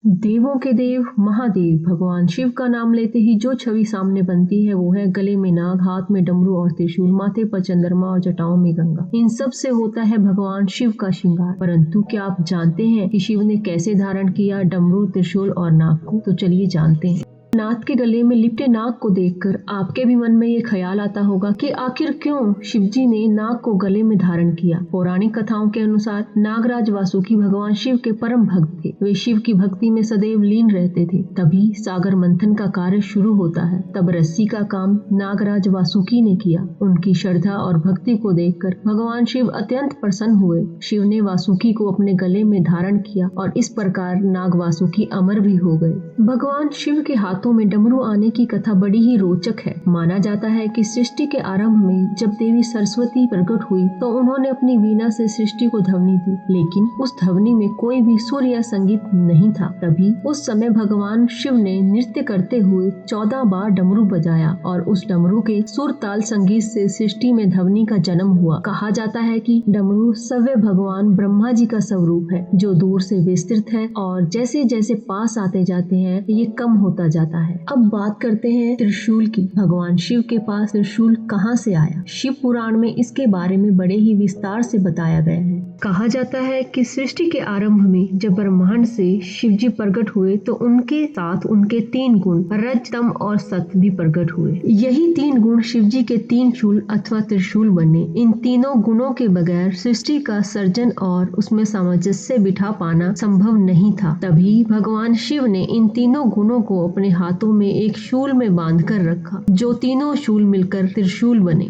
देवों के देव महादेव भगवान शिव का नाम लेते ही जो छवि सामने बनती है वो है गले में नाग, हाथ में डमरू और त्रिशूल, माथे पर चंद्रमा और जटाओं में गंगा। इन सब से होता है भगवान शिव का श्रृंगार। परंतु क्या आप जानते हैं कि शिव ने कैसे धारण किया डमरू, त्रिशूल और नाग को? तो चलिए जानते हैं। नाग के गले में लिपटे नाग को देखकर आपके भी मन में ये ख्याल आता होगा कि आखिर क्यों शिवजी ने नाग को गले में धारण किया। पौराणिक कथाओं के अनुसार नागराज वासुकी भगवान शिव के परम भक्त थे। वे शिव की भक्ति में सदैव लीन रहते थे। तभी सागर मंथन का कार्य शुरू होता है। तब रस्सी का काम नागराज वासुकी ने किया। उनकी श्रद्धा और भक्ति को देखकर भगवान शिव अत्यंत प्रसन्न हुए। शिव ने वासुकी को अपने गले में धारण किया और इस प्रकार नाग वासुकी अमर भी हो गए। भगवान शिव के हाथों में डमरू आने की कथा बड़ी ही रोचक है। माना जाता है कि सृष्टि के आरंभ में जब देवी सरस्वती प्रकट हुई तो उन्होंने अपनी वीणा से सृष्टि को ध्वनि दी, लेकिन उस ध्वनि में कोई भी सुर या संगीत नहीं था। तभी उस समय भगवान शिव ने नृत्य करते हुए 14 बार डमरू बजाया और उस डमरू के सुर ताल संगीत से सृष्टि में ध्वनि का जन्म हुआ। कहा जाता है कि डमरू सव्य भगवान ब्रह्मा जी का स्वरूप है, जो दूर से विस्तृत है और जैसे जैसे पास आते जाते हैं ये कम होता जाता है। अब बात करते हैं त्रिशूल की। भगवान शिव के पास त्रिशूल कहाँ से आया? शिव पुराण में इसके बारे में बड़े ही विस्तार से बताया गया है। कहा जाता है कि सृष्टि के आरंभ में जब ब्रह्मांड से शिवजी प्रकट हुए तो उनके साथ उनके 3 गुण रज, तम और सत भी प्रकट हुए। यही 3 गुण शिवजी के 3 शूल अथवा त्रिशूल बने। इन तीनों गुणों के बगैर सृष्टि का सर्जन और उसमें सामंजस्य बिठा पाना संभव नहीं था। तभी भगवान शिव ने इन तीनों गुणों को अपने हाथों में एक शूल में बांध कर रखा, जो तीनों शूल मिलकर त्रिशूल बने।